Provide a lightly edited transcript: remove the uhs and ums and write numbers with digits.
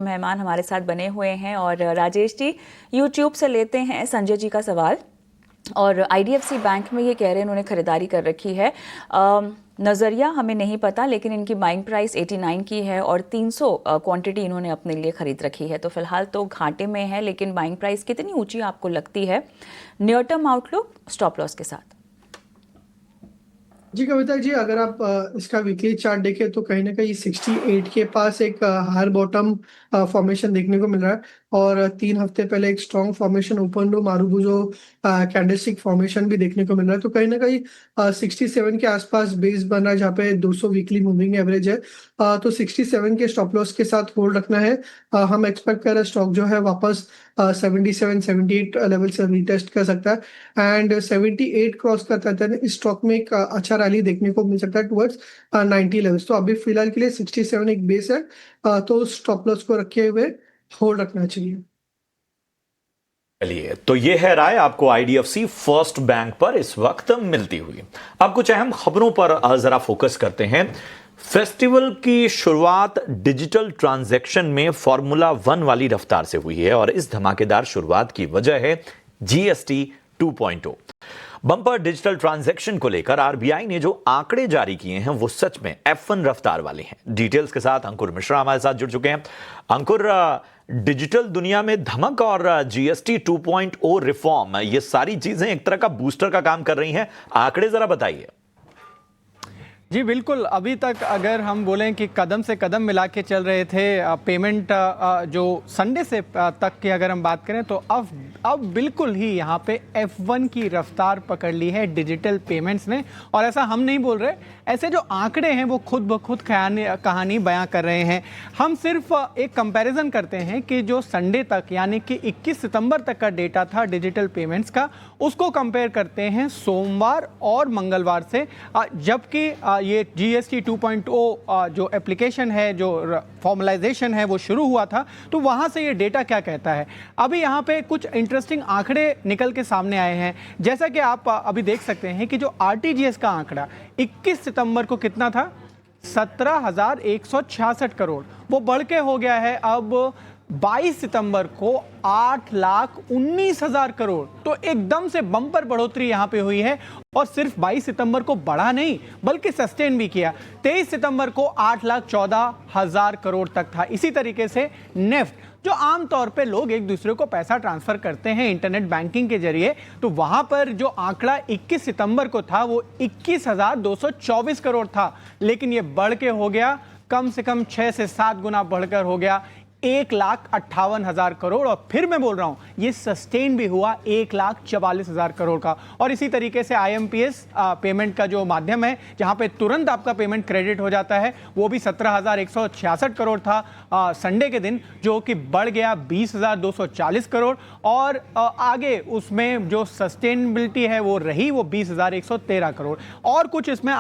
मेहमान हमारे साथ बने हुए हैं और राजेश जी यूट्यूब से लेते हैं संजय जी का सवाल। और आईडीएफसी बैंक में ये कह रहे हैं इन्होंने खरीदारी कर रखी है। नज़रिया हमें नहीं पता, लेकिन इनकी बाइंग प्राइस 89 की है और 300 क्वांटिटी इन्होंने अपने लिए खरीद रखी है। तो फिलहाल तो घाटे में है, लेकिन बाइंग प्राइस कितनी ऊंची आपको लगती है near term outlook stop loss के साथ? जी कविता जी, अगर आप इसका वीकली चार्ट देखें तो कहीं ना कहीं 68 के पास एक हायर बॉटम फॉर्मेशन देखने को मिल रहा है। और 3 हफ्ते पहले एक strong formation open low marubozu candlestick formation भी देखने को मिल रहा है। तो कहीं ना कहीं 67 के आसपास बेस बन रहा है, जहाँ पे 200 वीकली मूविंग एवरेज है। तो 67 के स्टॉप लॉस के साथ होल्ड रखना है। हम एक्सपेक्ट कर रहे हैं स्टॉक जो है वापस 77 78 लेवल से रीटेस्ट कर सकता है। एंड 78 क्रॉस करता है इस स्टॉक में एक अच्छा रैली देखने को मिल सकता है टुवर्ड्स 90 लेवल्स। तो अभी फिलहाल के लिए 67 एक बेस है, तो स्टॉप लॉस को रखे हुए होल्ड रखना चाहिए। चलिए, तो ये है राय आपको आईडीएफसी फर्स्ट बैंक पर इस वक्त मिलती हुई। अब कुछ अहम खबरों पर जरा फोकस करते हैं। फेस्टिवल की शुरुआत डिजिटल ट्रांजैक्शन में फॉर्मूला 1 वाली रफ्तार से हुई है और इस धमाकेदार शुरुआत की वजह है जीएसटी 2.0। बम्पर डिजिटल ट्रांजैक्शन को लेकर आरबीआई ने जो आंकड़े जारी किए हैं वो सच में F1 रफ्तार वाले हैं। डिटेल्स के साथ अंकुर मिश्रा हमारे साथ जुड़ चुके हैं। अंकुर, डिजिटल दुनिया में धमक और जीएसटी 2.0 रिफॉर्म, ये सारी चीजें एक तरह का बूस्टर का काम कर रही हैं। आंकड़े जरा बताइए। जी बिल्कुल, अभी तक अगर हम बोलें कि कदम से कदम मिला के चल रहे थे पेमेंट जो संडे से तक की अगर हम बात करें, तो अब बिल्कुल ही यहाँ पे F1 की रफ्तार पकड़ ली है डिजिटल पेमेंट्स ने। और ऐसा हम नहीं बोल रहे, ऐसे जो आंकड़े हैं वो खुद ब खुद कहानी बयां कर रहे हैं। हम सिर्फ एक कंपैरिजन करते हैं कि जो संडे तक यानी कि 21 सितंबर तक का डेटा था डिजिटल पेमेंट्स का, उसको कंपेयर करते हैं सोमवार और मंगलवार से, जबकि ये जीएसटी 2.0 जो एप्लीकेशन है, जो फॉर्मलाइजेशन है, वो शुरू हुआ था। तो वहाँ से ये डेटा क्या कहता है। अभी यहाँ पे कुछ इंटरेस्टिंग आंकड़े निकल के सामने आए हैं। जैसा कि आप अभी देख सकते हैं कि जो आरटीजीएस का आंकड़ा 21 सितंबर को कितना था, 17,166 करोड़, वो बढ़ के हो गया है अब 22 सितंबर को 8,19,000 करोड़। तो एकदम से बम्पर बढ़ोतरी यहां पे हुई है। और सिर्फ 22 सितंबर को बढ़ा नहीं, बल्कि सस्टेन भी किया। 23 सितंबर को 8,14,000 करोड़ तक था। इसी तरीके से नेफ्ट, जो आमतौर पे लोग एक दूसरे को पैसा ट्रांसफर करते हैं इंटरनेट बैंकिंग के जरिए, तो वहां पर जो आंकड़ा 21 सितंबर को था वो 21,224 करोड़ था। लेकिन ये बढ़ के हो गया कम से कम 6 से 7 गुना बढ़कर हो गया 1,58,000 करोड़। और फिर मैं बोल रहा हूं, ये सस्टेन भी हुआ 1,44,000 करोड़ का। और इसी तरीके से आईएमपीएस पेमेंट का जो माध्यम है, जहां पे तुरंत आपका पेमेंट क्रेडिट हो जाता है, वो भी 17,166 करोड़ था संडे के दिन, जो कि बढ़ गया 20,240 करोड़। और आगे उसमें जो सस्टेनेबिलिटी है वो रही, वो 20,113 करोड़। और कुछ इसमें